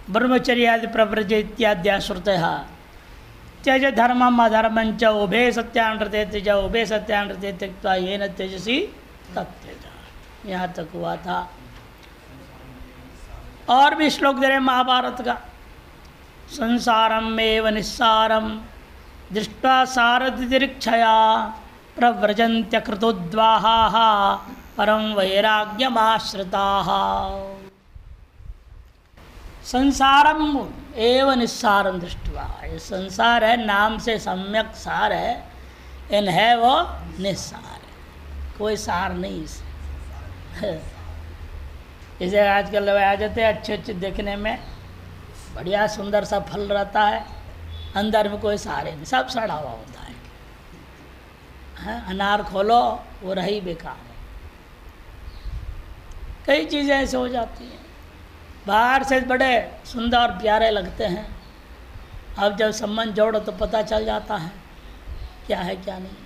ब्रह्मचर्यादि प्रव्रज इत्याद्या श्रुतः त्यज धर्मम अधर्मं च उभे सत्यानृते त्यज उभे सत्यानृते त्यक्त्वा येन त्यजसी तत्यज। यहाँ तक हुआ था। और भी श्लोक दे रहे महाभारत का। संसारम एव निस्सारम दृष्ट्वा सारथिरिक्षया प्रव्रजन्त्य कृतोद्वाहाः परम वैराग्यमाश्रिताः। संसारम एव निस्सारम दृष्ट्वा, ये संसार है नाम से सम्यक सार है, इन है वो निस्सार है, कोई सार नहीं इसे। जैसे आजकल लोग आ जाते हैं अच्छे अच्छे देखने में, बढ़िया सुंदर सा फल रहता है, अंदर में कोई सारे नहीं, सब सड़ा हुआ होता है। अनार खोलो वो रही बेकार है। कई चीज़ें ऐसे हो जाती हैं, बाहर से बड़े सुंदर और प्यारे लगते हैं, अब जब संबंध जोड़ो तो पता चल जाता है क्या है क्या नहीं।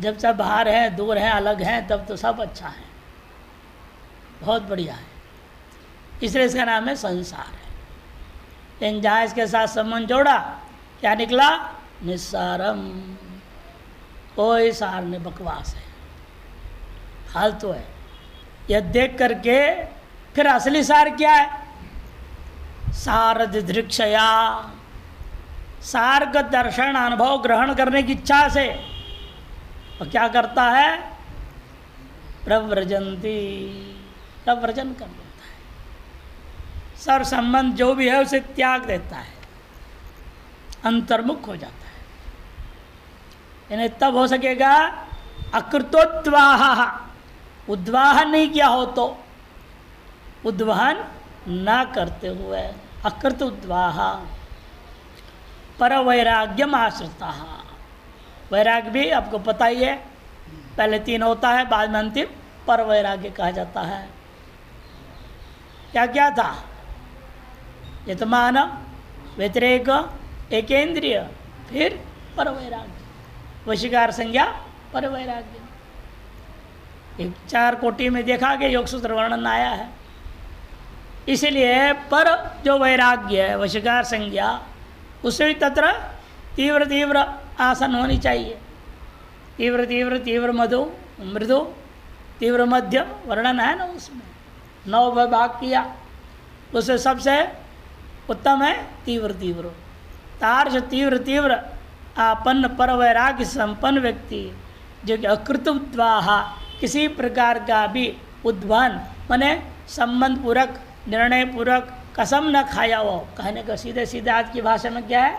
जब सब बाहर हैं, दूर हैं, अलग हैं, तब तो सब अच्छा है, बहुत बढ़िया है। इसलिए इसका नाम है संसार है। लेकिन जहाँ इसके साथ संबंध जोड़ा क्या निकला? निस्सारम, कोई सार नहीं, बकवास है, फालतू है। यह देख करके फिर असली सार क्या है? सारथ दृक्षया, सार का दर्शन अनुभव ग्रहण करने की इच्छा से और क्या करता है? प्रव्रजंती, प्रव्रजन कर देता है, सर संबंध जो भी है उसे त्याग देता है, अंतर्मुख हो जाता है। इन्हें तब हो सकेगा अकृतोद्वाह, उद्वाहन नहीं किया हो तो, उद्वाहन ना करते हुए अकृत उद्वाह, पर वैराग्यम आश्रिता। वैराग्य भी आपको पता ही है, पहले 3 होता है, बाद में अंतिम पर वैराग्य कहा जाता है। क्या क्या था? यतमान, व्यतिरेक, एकेंद्रिय, फिर पर वैराग्य, वशीकार संज्ञा, पर वैराग्य। एक 4 कोटि में देखा कि योग सूत्र वर्णन आया है। इसलिए पर जो वैराग्य है, वशीकार संज्ञा, उससे भी तत्र तीव्र तीव्र आसन होनी चाहिए। तीव्र तीव्र, तीव्र मधु, मृदु, तीव्र मध्य वर्णन है ना उसमें, 9 भाग किया, उससे सबसे उत्तम है तीव्र तीव्र। तार्श तीव्र तीव्र आपन्न पर वैराग्य संपन्न व्यक्ति, जो कि अकृत उद्वाह, किसी प्रकार का भी उद्वान माने संबंध पूर्वक, निर्णय पूर्वक कसम न खाया हो। कहने का सीधे सीधे आज की भाषा में क्या है?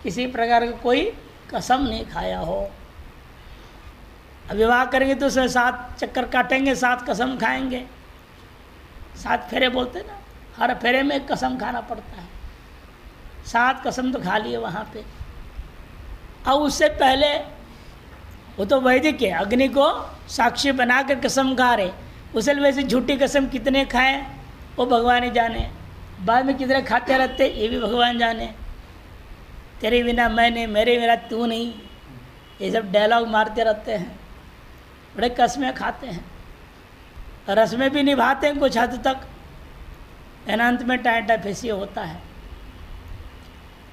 किसी प्रकार का कोई कसम नहीं खाया हो। विवाह करेंगे तो उसमें 7 चक्कर काटेंगे, 7 कसम खाएंगे, 7 फेरे बोलते ना, हर फेरे में एक कसम खाना पड़ता है। 7 कसम तो खा लिए वहाँ पे। अब उससे पहले वो तो वैदिक है, अग्नि को साक्षी बनाकर कसम खा रहे, उसे वैसे झूठी कसम कितने खाएं वो भगवान ही जाने, बाद में कितने खाते रहते ये भी भगवान जाने। तेरे बिना मैं नहीं, मेरे बिना तू नहीं, ये सब डायलॉग मारते रहते हैं, बड़े कसमें खाते हैं, रस्में भी निभाते हैं कुछ हद तक, अनंत में टाइटा फेसी होता है।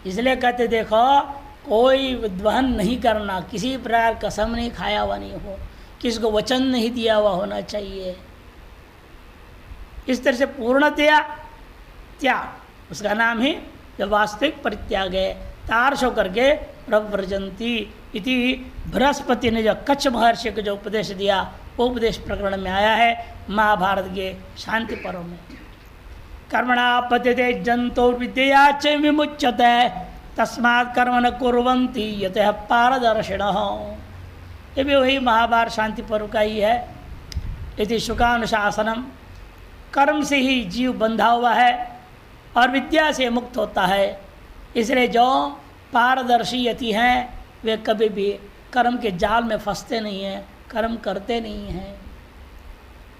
इसलिए कहते देखो कोई उद्वहन नहीं करना, किसी प्रकार कसम नहीं खाया हुआ नहीं हो, किसी को वचन नहीं दिया हुआ होना चाहिए। इस तरह से पूर्णतया त्याग, उसका नाम ही जब वास्तविक परित्याग है। तार्श होकर के प्रव्रजंती इति बृहस्पति ने जो कच्छ महर्षि को जो उपदेश दिया वो उपदेश प्रकरण में आया है महाभारत के शांति पर्व में। कर्मणा पत्यते जंतो विद्या च विमुच्यते तस्मात् कर्म न कुर्वन्ति यतः पारदर्शिनः। ये भी वही महाभारत शांति पर्व का ही है। इति शुकानुशासनम, कर्म से ही जीव बंधा हुआ है और विद्या से मुक्त होता है। इसलिए जो पारदर्शी यति हैं वे कभी भी कर्म के जाल में फंसते नहीं हैं, कर्म करते नहीं हैं।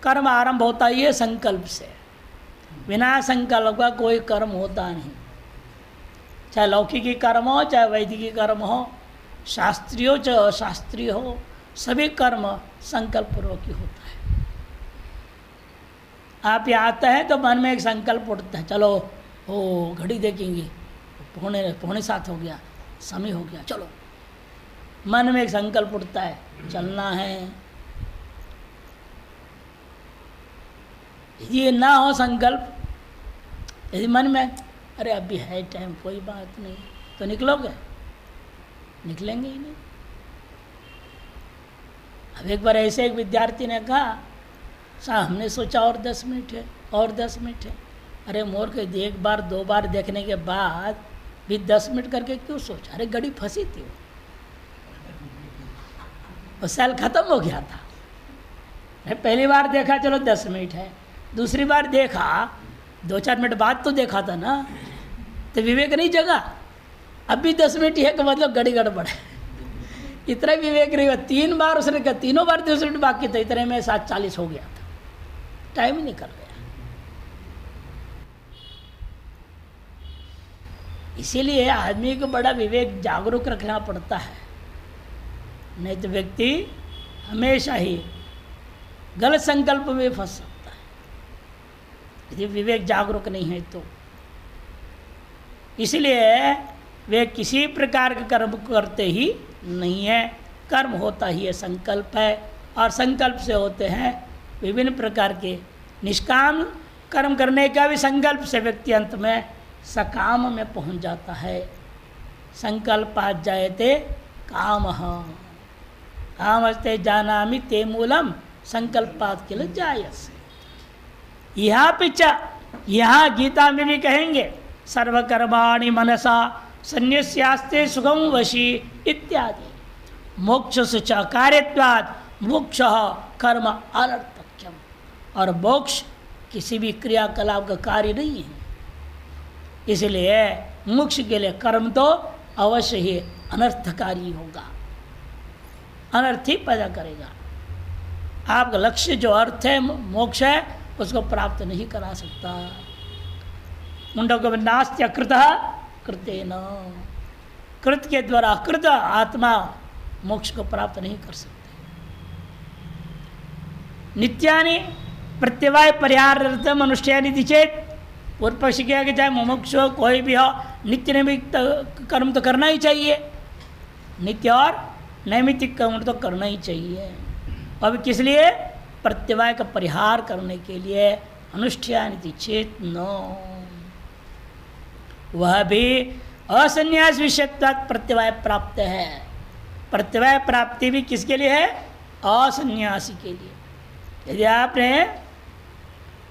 कर्म आरंभ होता ही है संकल्प से, बिना संकल्प का कोई कर्म होता नहीं। चाहे लौकिकी कर्म हो, चाहे वैदिकी कर्म हो, शास्त्रीय हो चाहे अशास्त्रीय हो, सभी कर्म संकल्प पूर्वक ही होता है। आप यहाँ आते हैं तो मन में एक संकल्प उठता है, चलो ओ घड़ी देखेंगे, पौने 7 हो गया, समय हो गया, चलो। मन में एक संकल्प उठता है, चलना है। यदि ये ना हो संकल्प, यदि मन में अरे अभी है टाइम, कोई बात नहीं, तो निकलोगे? निकलेंगे ही नहीं। अब एक बार ऐसे एक विद्यार्थी ने कहा, साहब हमने सोचा और 10 मिनट है, और 10 मिनट है। अरे मोर के एक बार 2 बार देखने के बाद भी 10 मिनट करके क्यों सोचा? अरे घड़ी फंसी थी, वो सेल खत्म हो गया था। अरे पहली बार देखा चलो 10 मिनट है, दूसरी बार देखा 2-4 मिनट बाद तो देखा था ना, तो विवेक नहीं जगा। अब भी 10 मिनट है, तो मतलब घड़ी गड़बड़ है। इतना विवेक नहीं हुआ। 3 बार उसने कहा, तीनों बार 10 मिनट बाकी था, इतने में 7:40 हो गया था, टाइम निकल गया। इसीलिए आदमी को बड़ा विवेक जागरूक रखना पड़ता है, नहीं तो व्यक्ति हमेशा ही गलत संकल्प में फंस सकता है, यदि विवेक जागरूक नहीं है तो। इसलिए वे किसी प्रकार के कर्म करते ही नहीं है। कर्म होता ही है संकल्प है, और संकल्प से होते हैं विभिन्न प्रकार के निष्काम कर्म। करने का भी संकल्प से व्यक्ति अंत में सकाम में पहुंच जाता है। संकल्पात जायते कामः, कामस्ते जानामि ते मूलम संकल्पात किल जायसे। यहाँ पे यहाँ गीता में भी कहेंगे, सर्वकर्माणि मनसा संन्यस्यास्ते सुखम वशी इत्यादि। मोक्ष से च कार्यत्वात् मोक्ष कर्म अनर्थक्यम, और मोक्ष किसी भी क्रियाकलाप का कार्य नहीं है। इसलिए मोक्ष के लिए कर्म तो अवश्य ही अनर्थकारी होगा, अनर्थ ही पैदा करेगा। आपका लक्ष्य जो अर्थ है, मोक्ष है, उसको प्राप्त नहीं करा सकता। मुंडको नास्त्य कृत कृतेन, कृत के द्वारा कृत आत्मा मोक्ष को प्राप्त नहीं कर सकते। नित्यानि प्रत्यवाय परिहारार्थ मनुष्यानि चेत, पूर्व पक्ष किया कि चाहे मुमुक्ष हो कोई भी हो, नित्य नैमित्तिक कर्म तो करना ही चाहिए। नित्य और नैमित्तिक कर्म तो करना ही चाहिए। अब किस लिए? प्रत्यवाय का परिहार करने के लिए। अनुष्ठान चेत नो, वह भी असन्यास विषयत्वात् प्रत्यवाय प्राप्त है। प्रत्यवाय प्राप्ति भी किसके लिए है? असन्यासी के लिए। यदि आपने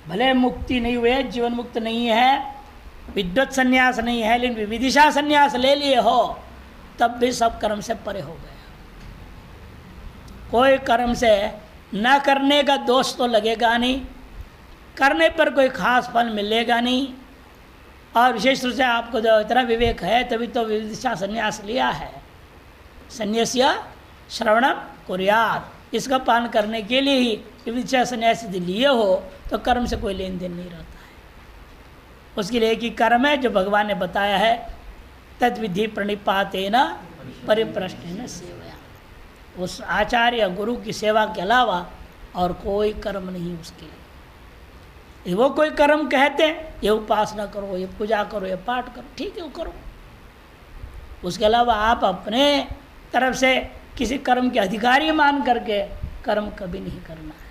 भले मुक्ति नहीं हुए, जीवन मुक्त नहीं है, विद्वत संन्यास नहीं है, लेकिन विदिशा संन्यास ले लिए हो, तब भी सब कर्म से परे हो गए। कोई कर्म से न करने का दोष तो लगेगा नहीं, करने पर कोई खास फल मिलेगा नहीं। और विशेष रूप से आपको जो इतना विवेक है, तभी तो विदिशा संन्यास लिया है। संन्यास्य श्रवणम कुर्यात्, इसका पालन करने के लिए ही विदिशा संन्यास यदि लिए हो तो कर्म से कोई लेन देन नहीं रहता है। उसके लिए एक ही कर्म है जो भगवान ने बताया है, तद्विधि प्रणिपातेन परिप्रश्नेन सेवया। उस आचार्य गुरु की सेवा के अलावा और कोई कर्म नहीं उसके लिए। वो कोई कर्म कहते हैं, ये उपासना करो, ये पूजा करो, ये पाठ करो, ठीक है वो करो। उसके अलावा आप अपने तरफ से किसी कर्म के अधिकारी मान करके कर्म कभी नहीं करना है।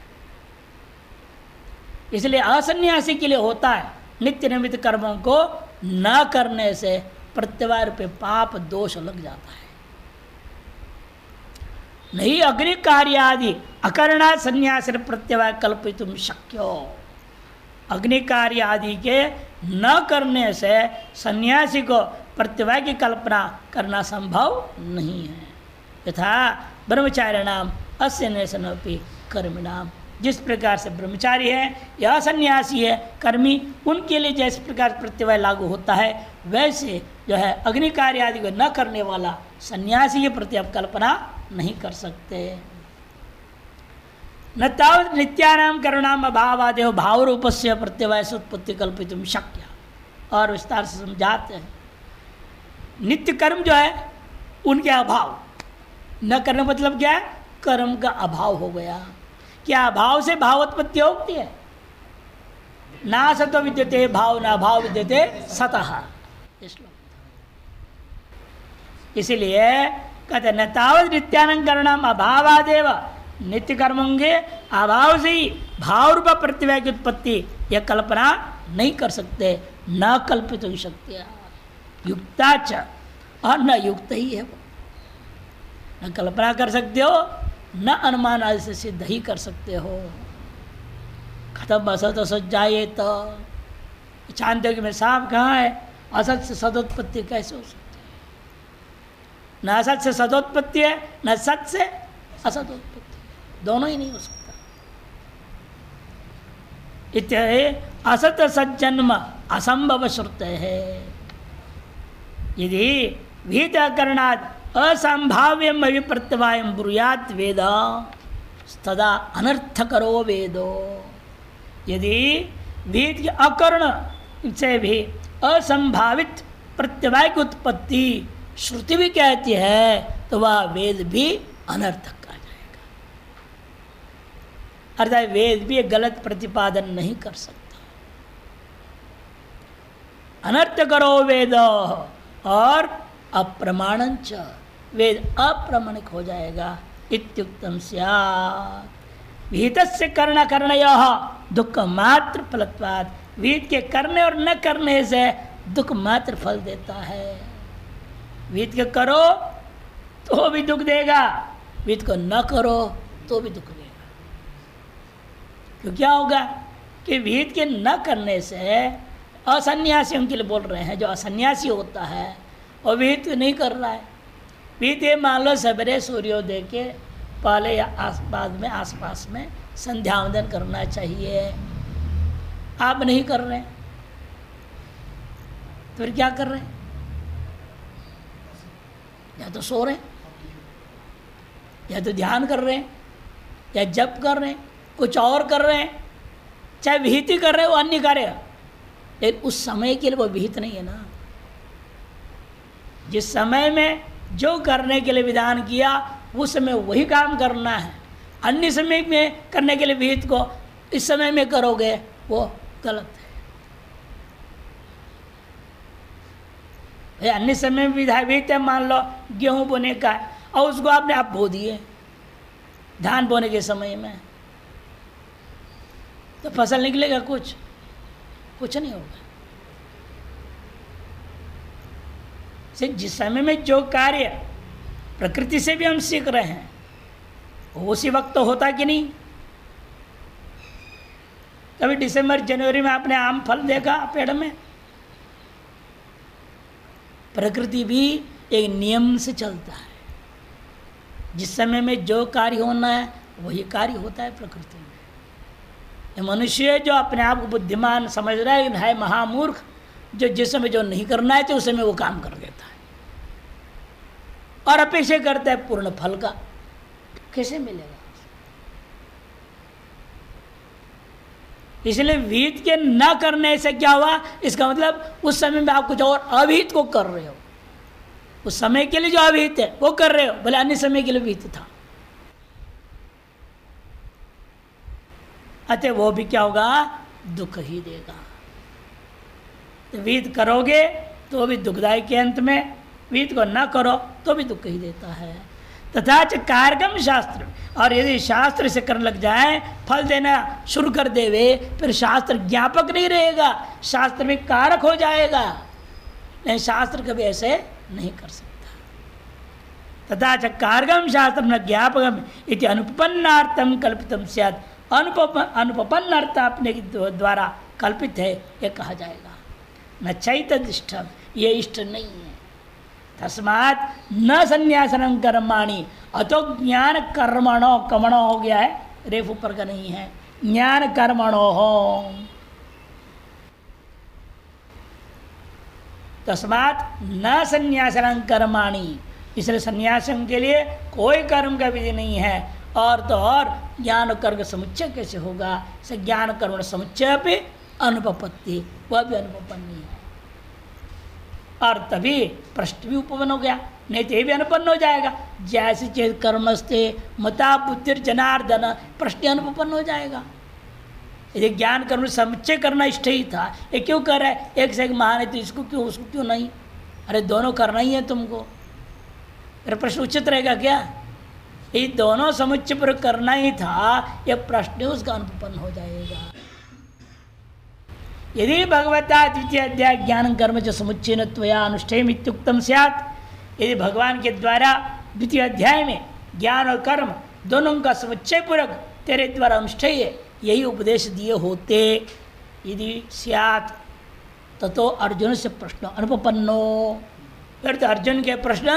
इसलिए असन्यासी के लिए होता है, नित्य निमित्त कर्मों को न करने से प्रत्यवाय रूपे पाप दोष लग जाता है। नहीं अग्नि कार्य आदि अकरणा संन्यास प्रत्यवाय कल्पितुम शक्यो। अग्नि कार्य आदि के न करने से सन्यासी को प्रत्यवाय की कल्पना करना संभव नहीं है। यथा ब्रह्मचारिणाम अस्य न्यसनपि कर्मिणाम, जिस प्रकार से ब्रह्मचारी है या सन्यासी है कर्मी, उनके लिए जिस प्रकार प्रत्यवाय लागू होता है, वैसे जो है अग्नि कार्य आदि को न करने वाला सन्यासी के प्रति आप कल्पना नहीं कर सकते। न तावत् नित्यानाम करुणाम अभावादेव भाव रूप से प्रत्यवाय से उत्पत्ति कल्पितुम शक्य। और विस्तार से समझाते हैं, नित्य कर्म जो है उनके अभाव न करने मतलब क्या है? कर्म का अभाव हो गया। क्या अभाव से भाव उत्पत्ति होती है? ना सतो विद्यते भाव ना भाव विद्यते सतः। इसलिए कहते न तावत नित्यानंकरणम अभावादेव, नित्य कर्मों के अभाव से ही भाव रूप प्रतिभा की उत्पत्ति यह कल्पना नहीं कर सकते, न कल्पित हो सकती, युक्ता च और न युक्त ही है वो। न कल्पना कर सकते हो, न अनुमान आदि से सिद्ध ही कर सकते हो। खत्म असत असत जाए तो जानते हो कि मेरे साहब कहाँ है, असत से सदोत्पत्ति कैसे हो सकती है? न असत से सदोत्पत्ति है, न सत से असदोत्पत्ति, दोनों ही नहीं हो सकता। इत्यादि असत सत जन्म असंभव श्रुत है। यदि भीतकरणात् असंभाव्यम अभिप्रत्यवायम ब्रूयात् वेद तदा अनर्थकरो वेदो। यदि भीत के अकर्ण से भी असंभावित प्रत्यवाय की उत्पत्ति श्रुति भी कहती है तो वह वेद भी अनर्थक आ जाएगा। अर्थात वेद भी गलत प्रतिपादन नहीं कर सकता। अनर्थ करो वेद और अप्रमाणं च, वेद अप्रमाणिक हो जाएगा। इत्युक्तम स्यात् विहितस्य कर्ण करणयोः दुख मात्र फलत्वात्, विहित के करने और न करने से दुख मात्र फल देता है। विहित के करो तो भी दुख देगा, विहित को न करो तो भी दुख देगा। क्यों क्या होगा कि विहित के न करने से असन्यासियों के लिए बोल रहे हैं, जो असन्यासी होता है और विहित नहीं कर रहा है। विहित ये मान लो सवेरे सूर्योदय के पहले या आसपास में संध्या वंदन करना चाहिए, आप नहीं कर रहे तो फिर क्या कर रहे हैं? या तो सो रहे हैं, या तो ध्यान कर रहे हैं, या जप कर रहे हैं, कुछ और कर रहे हैं। चाहे विहित ही कर रहे हो अन्य कार्य, लेकिन उस समय के लिए वो विहित नहीं है ना। जिस समय में जो करने के लिए विधान किया उस समय वही काम करना है। अन्य समय में करने के लिए विहित को इस समय में करोगे वो गलत है। भाई अन्य समय में विहित है, मान लो गेहूं बोने का है और उसको आपने आप बो दिए धान बोने के समय में, तो फसल निकलेगा? कुछ नहीं होगा। जिस समय में जो कार्य प्रकृति से भी हम सीख रहे हैं वो उसी वक्त तो होता कि नहीं। कभी दिसंबर जनवरी में आपने आम फल देखा पेड़ में? प्रकृति भी एक नियम से चलता है। जिस समय में जो कार्य होना है वही कार्य होता है प्रकृति में। ये मनुष्य जो अपने आप को बुद्धिमान समझ रहा है महामूर्ख, जो जिस समय जो नहीं करना है तो उस समय वो काम कर देता है और अपेक्षा करता है पूर्ण फल का। कैसे मिलेगा? इसलिए विहित के न करने से क्या हुआ, इसका मतलब उस समय में आप कुछ और अविहित को कर रहे हो। उस समय के लिए जो अविहित है वो कर रहे हो, भले अन्य समय के लिए विहित था। अतः वो भी क्या होगा, दुख ही देगा। तो विहित करोगे तो भी दुखदायी के अंत में, विहित को न करो तो भी दुख ही देता है। तथा च कारकम शास्त्र, और यदि शास्त्र से करने लग जाए, फल देना शुरू कर देवे, फिर शास्त्र ज्ञापक नहीं रहेगा, शास्त्र में कारक हो जाएगा। नहीं, शास्त्र कभी ऐसे नहीं कर सकता। तथा च कारकम शास्त्र न ज्ञापकम इति अनुपन्नार्थम कल्पितम स्यात्, अनुपन्न अर्थ अपने द्वारा कल्पित है ये कहा जाएगा। न चैतदिष्टम, ये इष्ट नहीं है। तस्मात् न संन्यासनं कर्माणि, अतो ज्ञान कर्मणो, कमणो हो गया है, रेफ ऊपर का नहीं है, ज्ञान कर्मणो हो। तस्मात् न संन्यासनं कर्माणि, इसलिए संन्यासन के लिए कोई कर्म का विधि नहीं है। और तो और ज्ञान कर्म समुच्चय कैसे होगा? से ज्ञान कर्म समुच्चय पे अनुपपत्ति, वह भी अनुपन्न नहीं है। और तभी प्रश्न भी उपपन्न हो गया, नहीं तो ये भी अनुपन्न हो जाएगा। जैसे चेत कर्मस्ते मता बुद्धिर जनार्दन, प्रश्न अनुपन्न हो जाएगा। यदि ज्ञान कर्म समुच्चय करना इष्ट ही था, ये क्यों कर रहा है? एक से एक महान है तो इसको क्यों उसको क्यों नहीं? अरे दोनों करना ही है तुमको। मेरा प्रश्न उचित रहेगा क्या? ये दोनों समुच्चय पर करना ही था, यह प्रश्न उसका अनुपन्न हो जाएगा। यदि भगवता द्वितीय अध्याय ज्ञान कर्म च समुच्चयन त्वया अनुष्ठेयम् इत्युक्तम स्यात्, यदि भगवान के द्वारा द्वितीय अध्याय में ज्ञान और कर्म दोनों का समुच्चय पूर्वक तेरे द्वारा अनुष्ठेय यही उपदेश दिए होते, यदि स्यात् ततो अर्जुन से प्रश्न अनुपन्नो, फिर तो अर्जुन के प्रश्न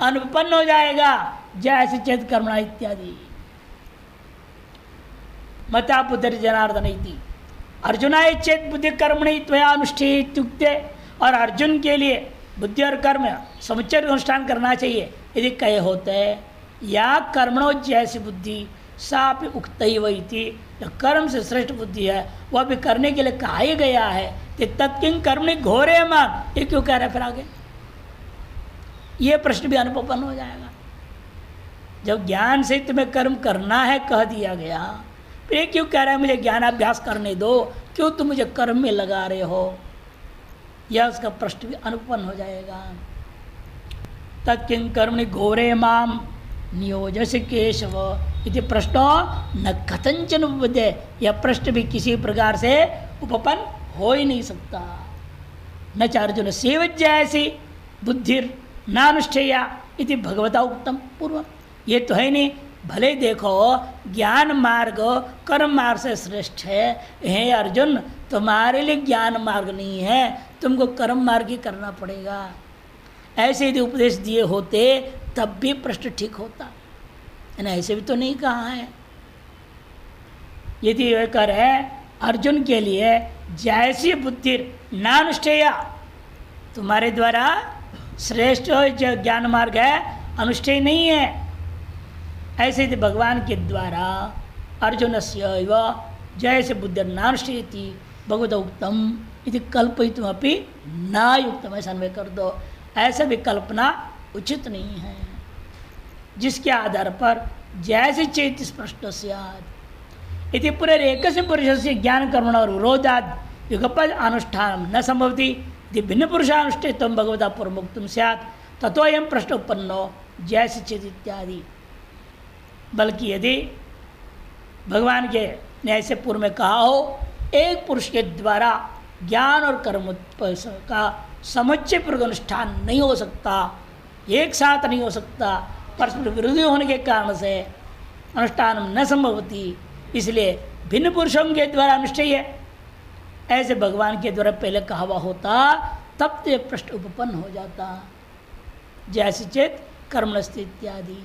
अनुपन्न हो जाएगा। जैसे चेत कर्मणा इत्यादि। मता पुत्र जनार्दन इति अर्जुनाय चेत बुद्धि कर्मणि त्वया अनुष्ठेय इत्युक्ते, और अर्जुन के लिए बुद्धि और कर्म समुच्चय अनुष्ठान करना चाहिए यदि कहे होते या कर्मणो जैसी बुद्धि सापि उक्तैव इति, कर्म से श्रेष्ठ बुद्धि है वह भी करने के लिए कहा ही गया है। तत्किं कर्मणि घोरे मान, ये क्यों कह रहे फिर आगे? ये प्रश्न भी अनुपन्न हो जाएगा। जब ज्ञान से तुम्हें कर्म करना है कह दिया गया, फिर ये क्यों कह रहा है मुझे ज्ञानाभ्यास करने दो, क्यों तुम मुझे कर्म में लगा रहे हो? यह उसका प्रश्न भी अनुपन्न हो जाएगा। तत्किं कर्मणि घोरे माम नियोजस केशव इति प्रश्नो न कथंचन उपपद्ये, यह प्रश्न भी किसी प्रकार से उपपन्न हो ही नहीं सकता। न च अर्जुन सेवज्यायसी बुद्धिर नानुष्ठेया इति भगवता उत्तम पूर्व, ये तो है नहीं। भले देखो ज्ञान मार्ग कर्म मार्ग से श्रेष्ठ है, हे अर्जुन तुम्हारे लिए ज्ञान मार्ग नहीं है, तुमको कर्म मार्ग ही करना पड़ेगा। ऐसे यदि उपदेश दिए होते तब भी प्रश्न ठीक होता, ऐसे भी तो नहीं कहा है। यदि वे कर है अर्जुन के लिए जैसी बुद्धि नानुष्ठेया, तुम्हारे द्वारा श्रेष्ठ जो ज्ञान मार्ग है अनुष्ठेय नहीं है, ऐसे यदि भगवान के द्वारा अर्जुन से जैसे बुद्धि नानुष्ठेयति भगवत उक्तम यदि कल्पयितुम अपि न युक्तम, ऐसा अन्वय कर दो। ऐसा भी कल्पना उचित नहीं है, जिसके आधार पर जैसे चेत स्पष्ट स्यात् इति पुनरेक से पुरुष से ज्ञान कर्मण और विरोधाद युगपद अनुष्ठान न संभवती यदि भिन्न पुरुषानुष्ठे तम भगवता पूर्वोक्तम स्यात् ततोयम प्रश्न उत्पन्नो जैसे चेत इत्यादि। बल्कि यदि भगवान के न्याय से पूर्व में कहा हो एक पुरुष के द्वारा ज्ञान और कर्म का समुच्चय पूर्वक अनुष्ठान नहीं हो सकता, एक साथ नहीं हो सकता, परस्पर विरोधी होने के कारण से अनुष्ठान न संभवती, इसलिए भिन्न पुरुषों के द्वारा अनुष्ठेय है, ऐसे भगवान के द्वारा पहले कहा हुआ होता तब तो प्रश्न उपपन्न हो जाता। जैसे चेत कर्मणस्ति इत्यादि।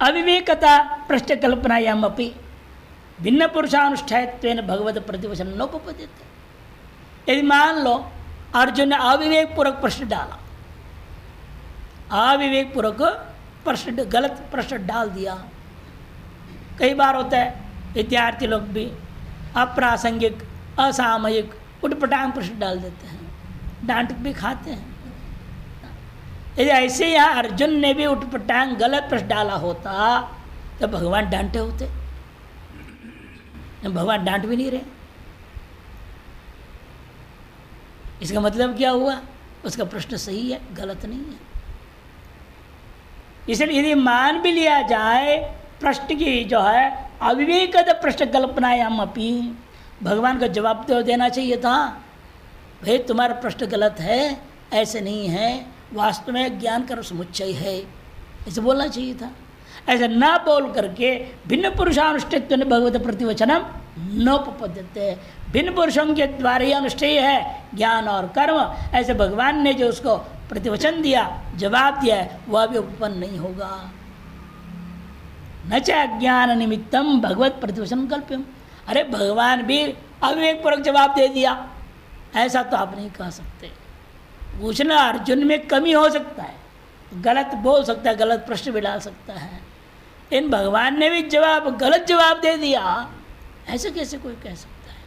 अविवेकता प्रश्न कल्पनायाम अपि भिन्न पुरुषानुष्ठायत्वेन भगवत प्रतिवचन नोपपद्यते। यदि मान लो अर्जुन ने अविवेक पूर्वक प्रश्न डाला, अविवेक पूर्वक प्रश्न गलत प्रश्न डाल दिया। कई बार होता है विद्यार्थी लोग भी अप्रासंगिक असामयिक उटपटांग प्रश्न डाल देते हैं, डांट भी खाते हैं। यदि ऐसे यहाँ अर्जुन ने भी उटपटांग गलत प्रश्न डाला होता तो भगवान डांटे होते, भगवान डांट भी नहीं रहे। इसका मतलब क्या हुआ? उसका प्रश्न सही है, गलत नहीं है। इसलिए यदि मान भी लिया जाए प्रश्न की जो है अविवेकत प्रश्न कल्पनायाम अपि, भगवान को जवाब तो देना चाहिए था, भाई तुम्हारा प्रश्न गलत है, ऐसे नहीं है, वास्तव में ज्ञान कर्म समुच्चय है, ऐसे बोलना चाहिए था। ऐसे न बोल करके भिन्न पुरुषानुष्ठित्व ने भगवत प्रतिवचनम नोपपद्यते, भिन्न पुरुषों के द्वारा ही अनुष्ठेय है ज्ञान और कर्म, ऐसे भगवान ने जो उसको प्रतिवचन दिया, जवाब दिया है, वह भी उपपन्न नहीं होगा। न च अज्ञान निमित्तम भगवत प्रतिवचन कल्प्यम, अरे भगवान भी अविवेक पूर्वक जवाब दे दिया, ऐसा तो आप नहीं कह सकते। पूछना अर्जुन में कमी हो सकता है, गलत बोल सकता है, गलत प्रश्न भी डाल सकता है, इन भगवान ने भी गलत जवाब दे दिया, ऐसे कैसे कोई कह सकता है?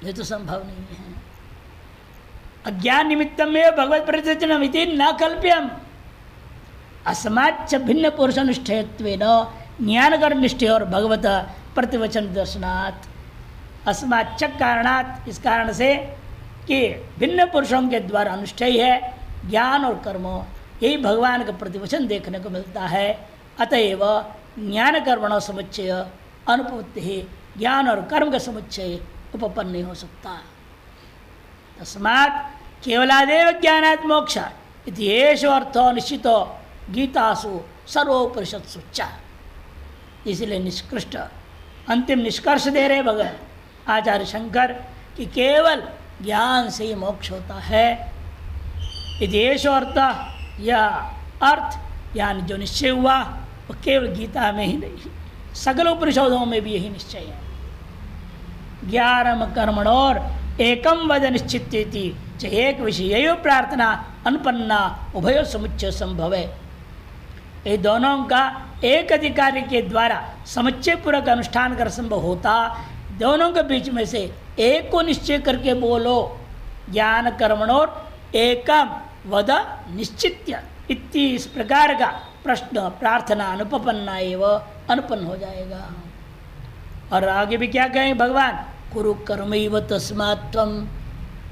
ये तो संभव नहीं है। अज्ञान निमित्तम में भगवत प्रतिवचनम इति न कल्प्यम, अस्माच्च भिन्न पुरुषानुष्ठेयत्वेन ज्ञानकर निष्ठे और भगवत प्रतिवचन दर्शनात् अस्माच्च कारणात्, इस कारण से कि भिन्न पुरुषों के द्वारा अनुष्ठेय है ज्ञान और कर्म, यही भगवान का प्रतिवचन देखने को मिलता है। अतएव ज्ञान कर्मण समुच्चय अनुपत्ति ही, ज्ञान और कर्म का समुच्चय उपपन्न नहीं हो सकता। तस्मात् केवलादेव ज्ञानात् मोक्ष इति एषो अर्थो निश्चितो गीतासु सर्वोपनिषत्सु च। इसलिए निष्कृष्ट अंतिम निष्कर्ष दे रहे भगवान आचार्य शंकर कि केवल ज्ञान से ही मोक्ष होता है। इति एषो अर्थ, यह अर्थ यानी जो निश्चय हुआ वो केवल गीता में ही नहीं, सकल उपनिषदों में भी यही निश्चय है। ज्ञानम कर्मणोर एकम वद निश्चित्येति च एक विषय प्रार्थना अनुपन्ना उभयो समुच्चय संभव है। ये दोनों का एक अधिकारी के द्वारा समुच्चय पूर्वक अनुष्ठान कर संभव होता, दोनों के बीच में से एक को निश्चय करके बोलो, ज्ञान कर्मणोर एकम वद निश्चित्य इति, इस प्रकार का प्रश्न प्रार्थना अनुपन्ना एवं अनुपन्न हो जाएगा। और आगे भी क्या कहें भगवान, कुरु कर्मैव तस्मात् त्वं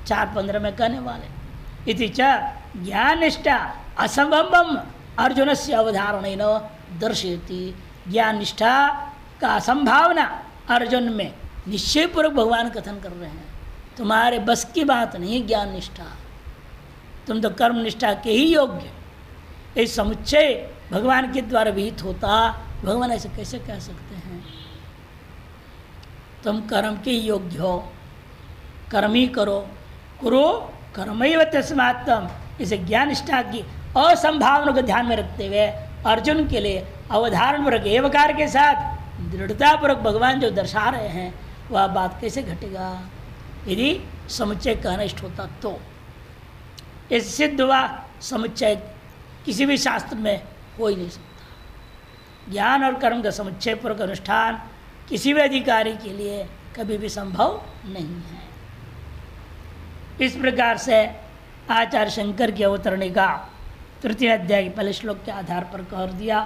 4:15 में कहने वाले। इति च ज्ञान निष्ठा असंभवम अर्जुन से अवधारणेन दर्शयति। ज्ञान निष्ठा का संभावना अर्जुन में निश्चय पूर्वक भगवान कथन कर रहे हैं। तुम्हारे बस की बात नहीं ज्ञान निष्ठा, तुम तो कर्म निष्ठा के ही योग्य। इस समुच्चय भगवान के द्वारा विहित होता, भगवान ऐसे कैसे कह सकते हैं? तुम कर्म के योग्य हो, कर्म ही करो। कुरु कर्मैव तस्मात् त्वं, इसे ज्ञान निष्ठा की असंभावना को ध्यान में रखते हुए अर्जुन के लिए अवधारण पूर्वक एवकार के साथ दृढ़तापूर्वक भगवान जो दर्शा रहे हैं वह बात कैसे घटेगा यदि समुच्चय कहना इष्ट होता तो। इस सिद्ध हुआ समुच्चय किसी भी शास्त्र में हो ही नहीं सकता। ज्ञान और कर्म का समुच्चय पूर्वक अनुष्ठान किसी भी अधिकारी के लिए कभी भी संभव नहीं है। इस प्रकार से आचार्य शंकर की अवतरणिका तृतीय अध्याय के पहले श्लोक के आधार पर कह दिया।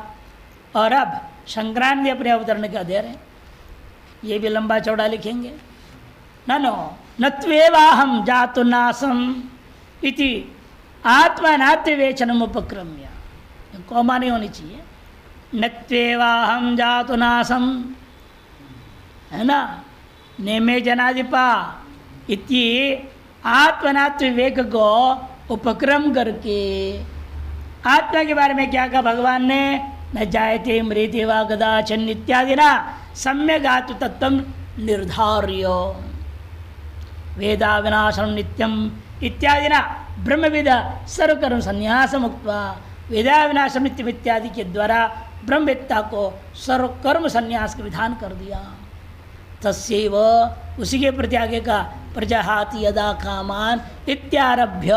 और अब शंकरानंद अपने अवतरणिका दे रहे हैं, ये भी लंबा चौड़ा लिखेंगे। ननो नत्वेवाहम जातु नासम इति आत्मनात्विवेचनम उपक्रम्य, कौमा नहीं होनी चाहिए। नत्वेवाहम जातु नासम, है ना, नेमे जनाधिपा इति आत्मनात्व विवेक को उपक्रम करके आत्मा के बारे में क्या कहा भगवान ने, न जायते मृते वा कदाचन इत्यादि ना सम्यक आत्म तत्व निर्धार्य वेदा विनाशम नित्यम इत्यादि ना ब्रह्मविद सर्वकर्म संन्यास मुक्त्वा वेदा विनाशम नित्यम इत्यादि के द्वारा ब्रह्मवेत्ता को सर्वकर्म संन्यास का विधान कर दिया। तस्यैव उसी के प्रति आगे का प्रजाहाति यदा कामान इत्यारभ्य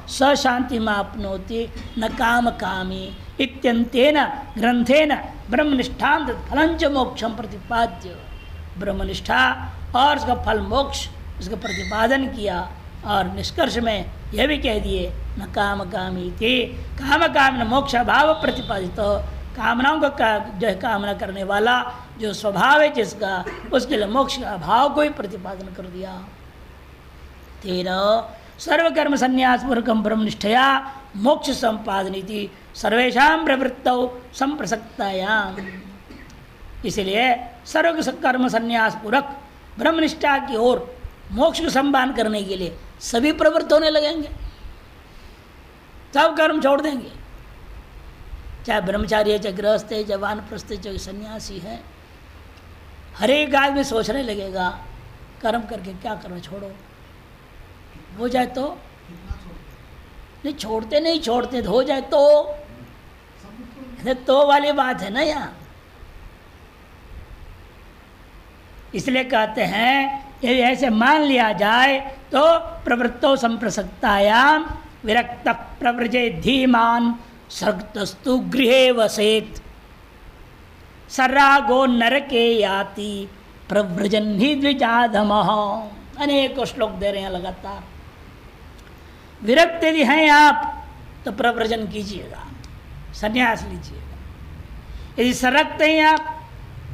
स शांति मापनोति न काम कामी इत्यंतेन ग्रंथेन ब्रह्मनिष्ठां फलंच मोक्षम प्रतिपाद्य। ब्रह्मनिष्ठा और उसका फल मोक्ष उसका प्रतिपादन किया और निष्कर्ष में यह भी कह दिए न काम कामी थे, काम कामना मोक्ष भाव प्रतिपादित। कामनाओं का जो है कामना करने वाला जो स्वभाव है जिसका, उसके लिए मोक्ष का अभाव को ही प्रतिपादन कर दिया। तेरह सर्वकर्म संन्यास पूर्वकम ब्रह्मनिष्ठया मोक्ष संपादनीति सर्वेषां प्रवृत्तौ संप्रसक्तायाम। इसलिए सर्व कर्म संन्यास पूर्वक ब्रह्मनिष्ठा की ओर मोक्ष को संपादन करने के लिए सभी प्रवृत्त होने लगेंगे, सब कर्म छोड़ देंगे। चाहे ब्रह्मचारी है, चाहे गृहस्थ है, चाहे वानप्रस्थ है, चाहे सन्यासी है, हर एक आदमी सोचने लगेगा कर्म करके क्या करना, छोड़ो, हो जाए तो नहीं, छोड़ते नहीं छोड़ते हो जाए तो वाली बात है ना यहाँ। इसलिए कहते हैं यदि ऐसे मान लिया जाए तो प्रवृत्तो संप्रसक्तायाम विरक्त प्रव्रजे धीमान सर्गतस्तु गृहे वसेत सर्रागो नरके याति प्रव्रजन ही द्विजाधमः। अनेक श्लोक दे रहे हैं लगातार। विरक्त यदि हैं आप तो प्रव्रजन कीजिएगा, संन्यास लीजिएगा। यदि सरकते हैं आप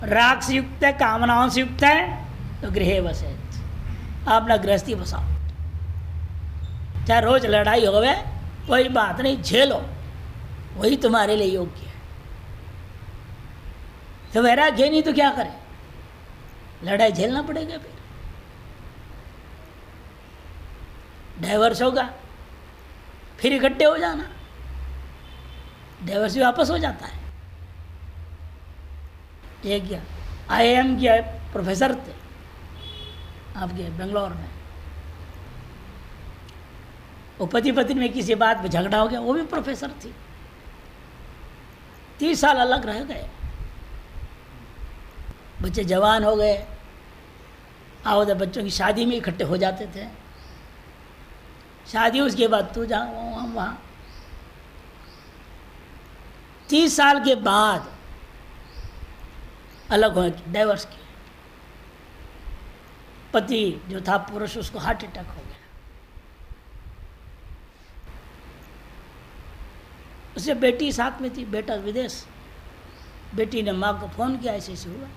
राग से युक्त है, कामनाओं से युक्त है, तो गृह वसेत, आप अपना गृहस्थी बसाओ। चाहे रोज लड़ाई हो गए, कोई बात नहीं, झेलो, वही तुम्हारे लिए योग्य है। तो वैराग्य नहीं तो क्या करें, लड़ाई झेलना पड़ेगा। फिर डाइवर्स होगा, फिर इकट्ठे हो जाना, डाइवर्स भी वापस हो जाता है। एक क्या IIM के प्रोफेसर थे आपके बेंगलोर में, वो पति पत्नी में किसी बात पे झगड़ा हो गया, वो भी प्रोफेसर थी, 30 साल अलग रह गए, बच्चे जवान हो गए, आओ तो बच्चों की शादी में इकट्ठे हो जाते थे, शादी उसके बाद तू जा वहाँ। 30 साल के बाद अलग हो, डाइवर्स किए। पति जो था पुरुष, उसको हार्ट अटैक हो गया, उससे बेटी साथ में थी, बेटा विदेश। बेटी ने माँ को फोन किया, ऐसे ऐसे हुआ,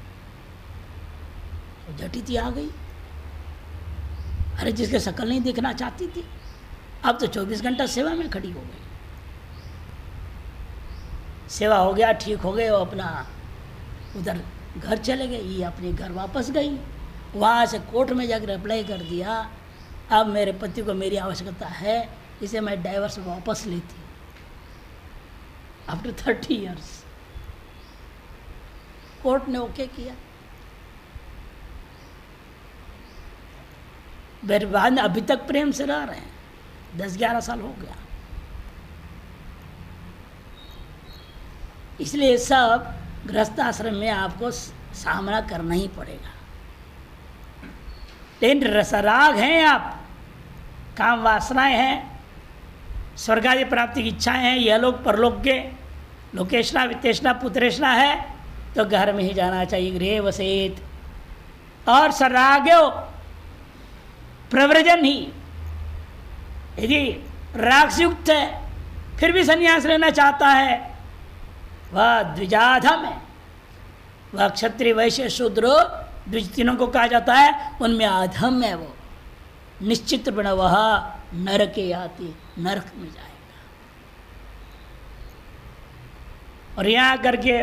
तो झटिति आ गई, अरे जिसके शक्ल नहीं देखना चाहती थी, अब तो 24 घंटा सेवा में खड़ी हो गई। सेवा हो गया, ठीक हो गए, वो अपना उधर घर चले गए, ये अपने घर वापस गई। वहाँ से कोर्ट में जाकर अप्लाई कर दिया, अब मेरे पति को मेरी आवश्यकता है, इसे मैं डाइवर्स वापस लेती आफ्टर 30 इयर्स। कोर्ट ने ओके किया। बर्बाद अभी तक प्रेम से रह रहे हैं, 10-11 साल हो गया। इसलिए सब गृहस्थ आश्रम में आपको सामना करना ही पड़ेगा। लेकिन रसराग हैं आप, काम वासनाएं हैं, स्वर्ग आदि प्राप्ति की इच्छाएं हैं, यह लोग परलोक के लोकेशना वित्तेषणा पुत्रेषणा है, तो घर में ही जाना चाहिए, गृह वसेत। और सराग्यो प्रव्रजन ही, यदि राग से युक्त है फिर भी संन्यास लेना चाहता है, वह द्विजाधम है, वह क्षत्रिय वैश्य शूद्र द्विज तीनों को कहा जाता है, उनमें अधम है। वो निश्चित बना वह नरके आती, नरक में जाएगा। और यहाँ करके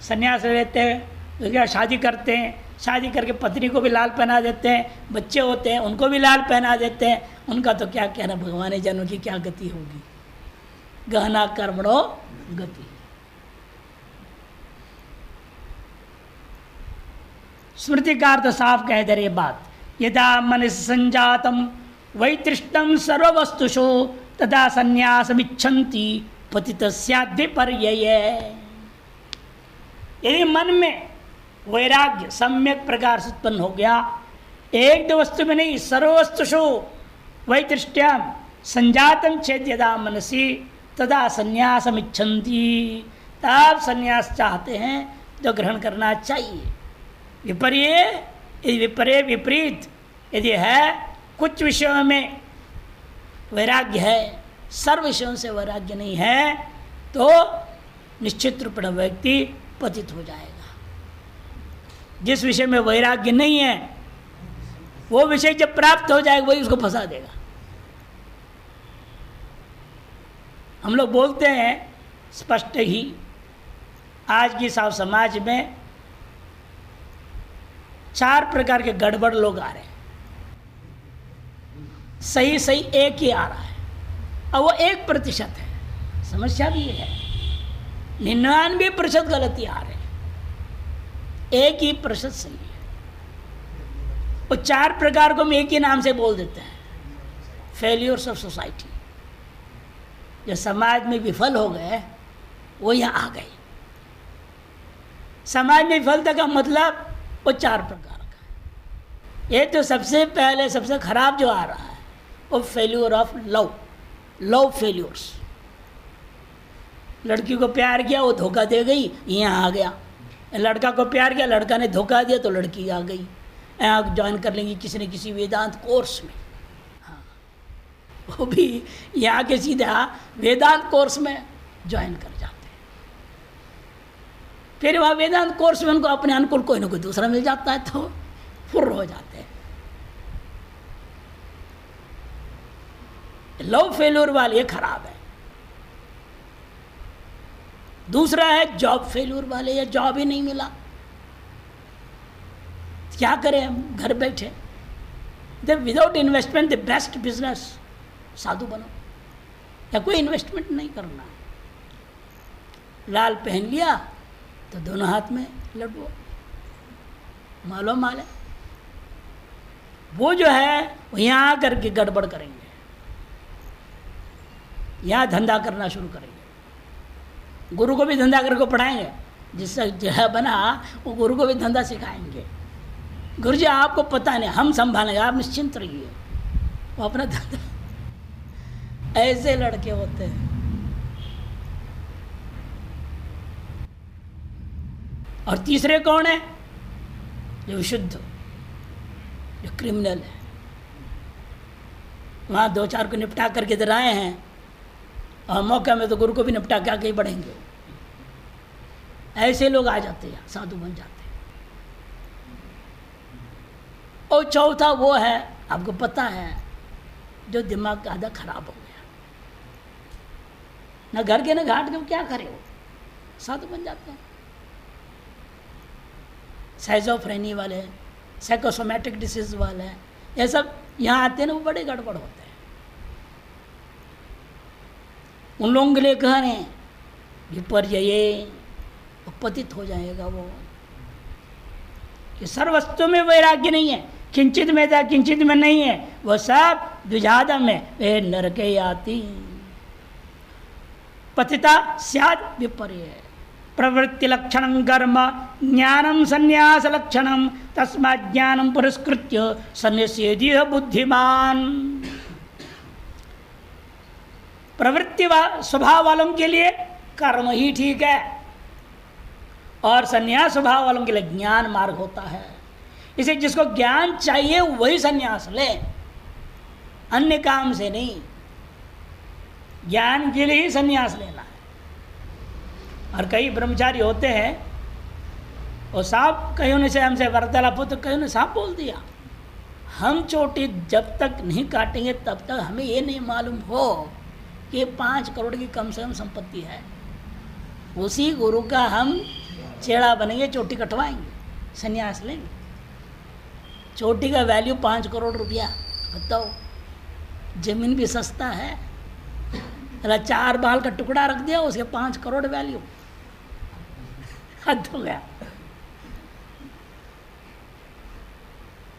संन्यास लेते हैं, तो क्या शादी करते हैं, शादी करके पत्नी को भी लाल पहना देते हैं, बच्चे होते हैं उनको भी लाल पहना देते हैं, उनका तो क्या कहना, भगवान जानो की क्या गति होगी। गहना कर्मणो गति। स्मृतिकार तो साफ कह दे रही बात, यदा मन संजातम वैतृष्टम सर्ववस्तुषु तथा संन्यासमिच्छन्ति पतितस्याद्विपर्यय। यदि मन में वैराग्य सम्यक प्रकार से उत्पन्न हो गया, एक दो वस्तु में नहीं, सर्ववस्तुषु वैतृष्ट्यम संजातम चेद यदा मनसी तदा संन्यासमिच्छन्ति, तब संन्यास चाहते हैं तो ग्रहण करना चाहिए। विपर्य यदि विपर्य विपरीत यदि है, कुछ विषयों में वैराग्य है, सर्व विषयों से वैराग्य नहीं है, तो निश्चित रूप में व्यक्ति पतित हो जाएगा। जिस विषय में वैराग्य नहीं है, वो विषय जब प्राप्त हो जाएगा वही उसको फंसा देगा। हम लोग बोलते हैं स्पष्ट ही, आज की समाज में 4 प्रकार के गड़बड़ लोग आ रहे हैं। सही सही एक ही आ रहा है, और वो 1% है। समस्या भी ये है, 99% गलती आ रहे हैं, 1% सही है। वो 4 प्रकार को हम एक ही नाम से बोल देते हैं, फेल्यूर्स ऑफ सोसाइटी। जो समाज में विफल हो गए वो यहाँ आ गए। समाज में विफलता का मतलब वो 4 प्रकार का है। ये तो सबसे पहले सबसे खराब जो आ रहा है वो failure of love, love failures. लड़की को प्यार किया, वो धोखा दे गई, यहाँ आ गया। लड़का को प्यार किया, लड़का ने धोखा दिया, तो लड़की आ गई। यहाँ ज्वाइन कर लेंगी किसी न किसी वेदांत कोर्स में, हाँ, वो भी यहाँ के सीधा वेदांत कोर्स में ज्वाइन कर जाते हैं। फिर वहाँ वेदांत कोर्स में उनको अपने अनुकूल कोई ना कोई दूसरा मिल जाता है तो फुर्र हो जाते हैं। लव फेल्योर वाले ये खराब है। दूसरा है जॉब फेल्योर वाले, या जॉब ही नहीं मिला, क्या करें हम घर बैठे। The without investment the best business, साधु बनो, या कोई इन्वेस्टमेंट नहीं करना। लाल पहन लिया तो दोनों हाथ में लड्डू, मालो माल है। वो जो है वो यहाँ करके गड़बड़ करेंगे, यहाँ धंधा करना शुरू करेंगे। गुरु को भी धंधा करके पढ़ाएंगे, जिससे जो बना वो गुरु को भी धंधा सिखाएंगे। गुरु जी आपको पता नहीं, हम संभालेंगे, आप निश्चिंत रहिए, वो अपना धंधा। ऐसे लड़के होते हैं। और तीसरे कौन है? जो विशुद्ध, जो क्रिमिनल है, वहाँ दो चार को निपटा करके इधर आए हैं और मौके में तो गुरु को भी निपटा के आगे ही बढ़ेंगे। ऐसे लोग आ जाते हैं, साधु बन जाते हैं। और चौथा वो है, आपको पता है, जो दिमाग का आधा खराब हो गया, ना घर के ना घाट के, क्या करे वो, साधु बन जाते हैं। साइजोफ्रेनी वाले, साइकोसोमैटिक डिसीज वाले, ये सब यहाँ आते हैं ना, वो बड़े गड़बड़ होते हैं। उन लोगों के लिए कह रहे हैं विपर्यये, पतित हो जाएगा वो, कि सर्वस्तु में वैराग्य नहीं है, किंचित में था किंचित में नहीं है, वह सब द्विजादम में वे नरके आती। पतिता स्यात् विपर्य, प्रवृत्ति लक्षणं कर्म ज्ञानम संन्यास लक्षणम, तस्मात् ज्ञानम पुरस्कृत्य संन्यासेदिह बुद्धिमान। प्रवृत्ति स्वभाव वालों के लिए कर्म ही ठीक है, और संन्यास स्वभाव वालों के लिए ज्ञान मार्ग होता है। इसे जिसको ज्ञान चाहिए वही संन्यास ले, अन्य काम से नहीं, ज्ञान के लिए ही संन्यास लेना है। और कई ब्रह्मचारी होते हैं, और साफ कईयों ने से हमसे वार्तालाप हो तो कईयों ने साफ बोल दिया, हम चोटी जब तक नहीं काटेंगे तब तक हमें ये नहीं मालूम हो कि 5 करोड़ की कम से कम संपत्ति है। उसी गुरु का हम चेड़ा बनेंगे, चोटी कटवाएंगे, संन्यास लेंगे। चोटी का वैल्यू 5 करोड़ रुपया, बताओ, जमीन भी सस्ता है। अरे 4 बाल का टुकड़ा रख दिया, उसके 5 करोड़ वैल्यू, हद हो गया।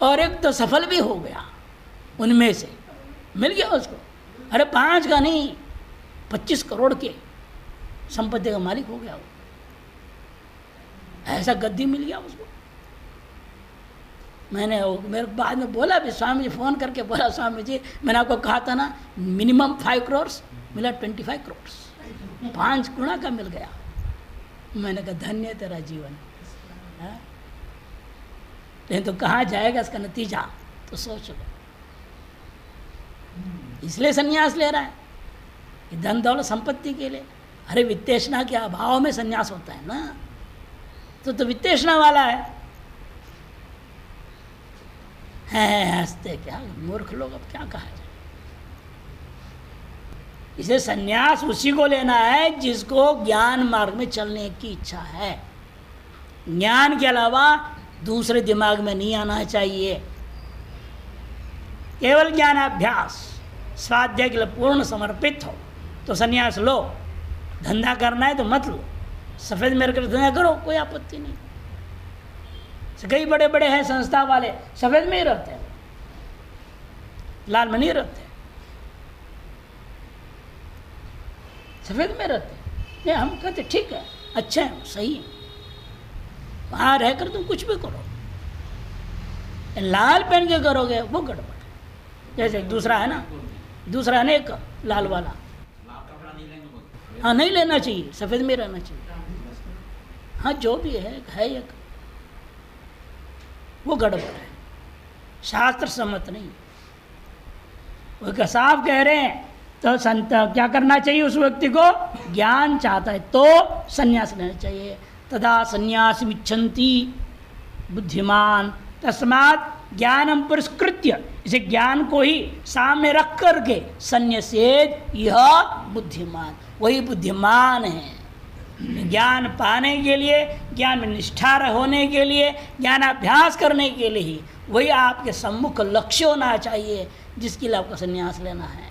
और एक तो सफल भी हो गया, उनमें से मिल गया उसको। अरे 5 का नहीं, 25 करोड़ के संपत्ति का मालिक हो गया वो, ऐसा गद्दी मिल गया उसको। मैंने मेरे बाद में बोला भी, स्वामी जी फ़ोन करके बोला, स्वामी जी मैंने आपको कहा था ना मिनिमम 5 करोड़, मिला 25 करोड़, 5 गुना का मिल गया। मैंने कहा धन्य तेरा जीवन है, लेकिन तो कहाँ जाएगा इसका नतीजा, तो सोच लो। इसलिए संन्यास ले रहा है, धन दौलत संपत्ति के लिए। अरे वित्तेषणा के अभाव में संन्यास होता है ना, तो वित्तेषणा वाला है। हंसते क्या मूर्ख लोग, अब क्या कहा जाए। इसे संन्यास उसी को लेना है जिसको ज्ञान मार्ग में चलने की इच्छा है। ज्ञान के अलावा दूसरे दिमाग में नहीं आना चाहिए। केवल ज्ञानाभ्यास स्वाध्याय के लिए पूर्ण समर्पित हो तो संन्यास लो। धंधा करना है तो मत लो, सफ़ेद मेरे कर धंधा करो, कोई आपत्ति नहीं। कई बड़े बड़े हैं संस्था वाले, सफ़ेद में ही रहते हैं, लाल में नहीं रहते, सफ़ेद में रहते हैं। नहीं, हम कहते ठीक है, अच्छा है, सही है, वहाँ रहकर तुम कुछ भी करो। लाल पहन के करोगे वो गड़बड़। जैसे दूसरा है ना, दूसरा है ना एक लाल वाला, हाँ नहीं लेना चाहिए, सफ़ेद में रहना चाहिए। हाँ जो भी है एक, वो गड़बड़ है, शास्त्र सम्मत नहीं। वो साफ कह रहे हैं। तो संत क्या करना चाहिए उस व्यक्ति को? ज्ञान चाहता है तो संन्यास लेना चाहिए, तदा संन्यासमिच्छन्ति बुद्धिमान। तस्मात् ज्ञानम पुरस्कृत्य, इसे ज्ञान को ही सामने रख करके संन्यसेत यह बुद्धिमान, वही बुद्धिमान है। ज्ञान पाने के लिए, ज्ञान में निष्ठा होने के लिए, ज्ञानाभ्यास करने के लिए ही वही आपके सम्मुख लक्ष्य होना चाहिए जिसके लिए आपको संन्यास लेना है।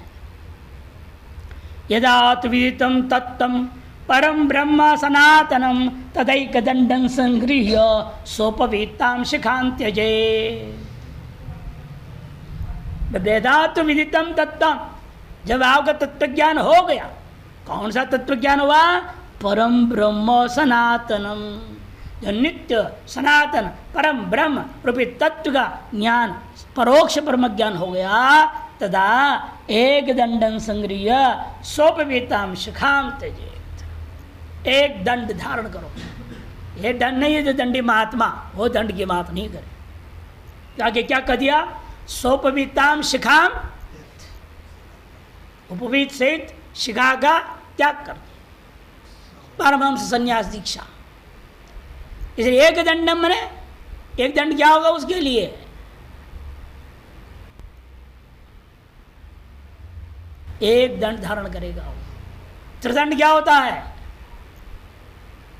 यदा विदितं तत्तं परम ब्रह्म सनातनम तदैक दंडं संगृह्य सोपवीतां शिखां त्यजे। वेदात विदितम तत्वम, जब आपका तत्वज्ञान हो गया, कौन सा तत्वज्ञान हुआ? परम ब्रह्म सनातनम, जो नित्य सनातन परम ब्रह्म रूपी तत्व का ज्ञान, परोक्ष ब्रह्म ज्ञान हो गया। तदा एक दंडन संग्रह्य सोपवीताम शिखाम त्यजेत। एक दंड धारण करो। ये दंड नहीं है जो दंडी महात्मा, वो दंड की बात नहीं करे। आगे क्या कह दिया? सोपवीताम शिखाम, उपवीत सहित शिखा का त्याग कर दिया, परमहंस संन्यास दीक्षा। इसलिए एक दंडम मने एक दंड क्या होगा उसके लिए? एक दंड धारण करेगा। त्रिदंड क्या होता है?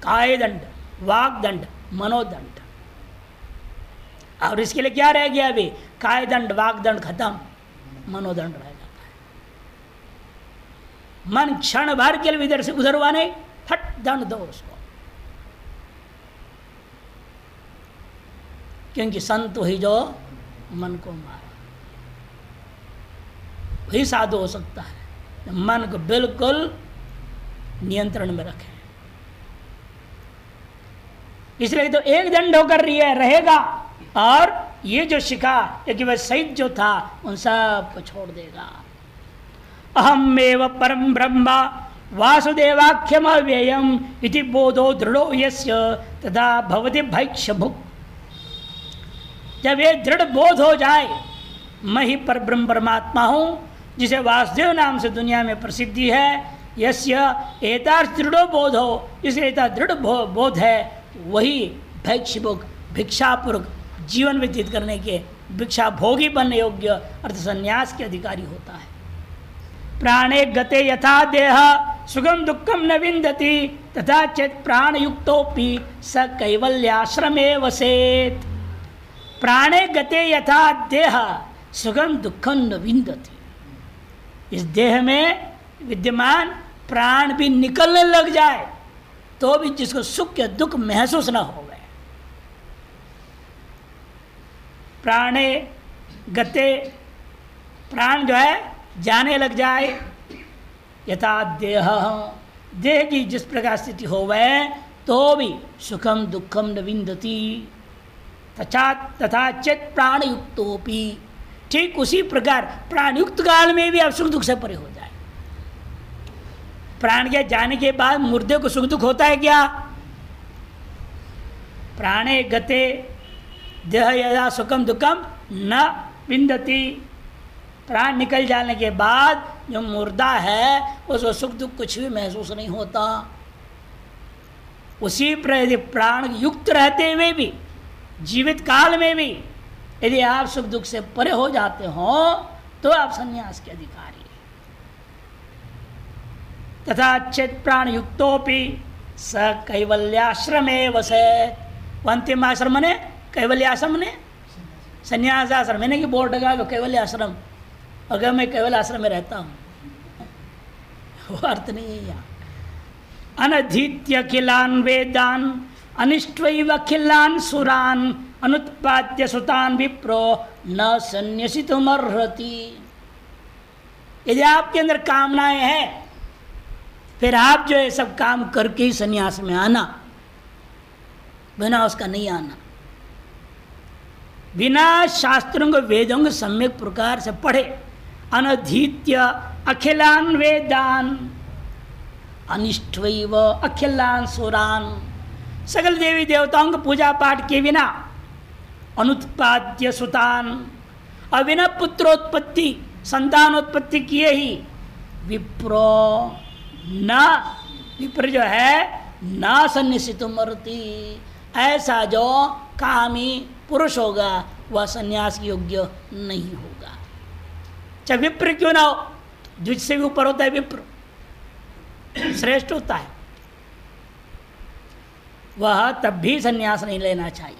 काय दंड, वाक दंड, मनोदंड। और इसके लिए क्या रह गया अभी? काय दंड, वाक दंड खत्म, मनोदंड रह जाता है। मन क्षण भर के लिए इधर से उधर हुआ नहीं, फट दंड दो उसको। क्योंकि संत ही जो मन को मारा, वही साधु हो सकता है मन को बिल्कुल नियंत्रण में रखे। इसलिए तो एक दंड होकर रहेगा, और ये जो शिखा कि वह सहित जो था उन सब को छोड़ देगा। अहमेव परम ब्रह्म वासुदेवाख्यम अव्ययम इति बोधो दृढ़ो यस्य तदा भवति भैक्षभुक्। जब ये दृढ़ बोध हो जाए, मैं ही पर ब्रह्म परमात्मा हूँ, जिसे वासुदेव नाम से दुनिया में प्रसिद्धि है, यस्य एतार्थ दृढ़ो बोध हो, इसलिए दृढ़ बोध है, वही भैक्षभुक्, भिक्षापूर्वक जीवन व्यतीत करने के, भिक्षा भोगी बनने योग्य अर्थ संन्यास के अधिकारी होता है। प्राणे गते यथा देह सुगम दुखम न विंदति तथा चेत प्राण युक्तोपि स कैवल्याश्रमे वसेत। प्राणे गते यथा देह सुगम दुखम न विंदति। इस देह में विद्यमान प्राण भी निकलने लग जाए तो भी जिसको सुख या दुख महसूस न हो गए। प्राणे गते, प्राण जो है जाने लग जाए, यथा देह, देह की जिस प्रकार स्थिति हो वह, तो भी सुखम दुखम न विंदति तथा चेत प्राण युक्तोपि, ठीक उसी प्रकार प्राण युक्त काल में भी आप सुख दुख से परे हो जाए। प्राण के जाने के बाद मुर्दे को सुख दुख होता है क्या? प्राणे गते देह यदा सुखम दुखम न विंदति, प्राण निकल जाने के बाद जो मुर्दा है उसको सुख दुख कुछ भी महसूस नहीं होता। उसी पर प्राण युक्त रहते हुए भी, जीवित काल में भी यदि आप सुख दुख से परे हो जाते हो तो आप संन्यास के अधिकारी। तथा चेत प्राण युक्तोपि स कैवल्याश्रमे वसेत। अंतिम आश्रम ने कैवल्याश्रम ने संन्यास आश्रम, मैंने कि बोर्ड लगा कैवल्य आश्रम, अगर मैं केवल आश्रम में रहता हूँ, वो अर्थ नहीं है यहाँ। अनधीत्य अखिलान वेदान अनिष्टैव अखिलान सुरान अनुत्पाद्य सुतान विप्रो न संन्यसितुमर्हति। यदि आपके अंदर कामनाएं हैं, फिर आप जो है सब काम करके ही संन्यास में आना, बिना उसका नहीं आना। बिना शास्त्रों को वेदों को सम्यक प्रकार से पढ़े, अनधीत्य अखिलान वेदान अनिष्टैव अखिलान सुरान, सकल देवी देवताओं को पूजा पाठ के बिना, अनुत्पाद्य सुतान, और बिना पुत्रोत्पत्ति संतानोत्पत्ति किए ही, विप्रो न, विप्र जो है ना सन्निसितुमर्ति, ऐसा जो कामी पुरुष होगा वह संन्यास योग्य नहीं होगा। चाहे विप्र क्यों ना हो, द्विज से भी ऊपर होता है विप्र, श्रेष्ठ होता है, वह तब भी संन्यास नहीं लेना चाहिए।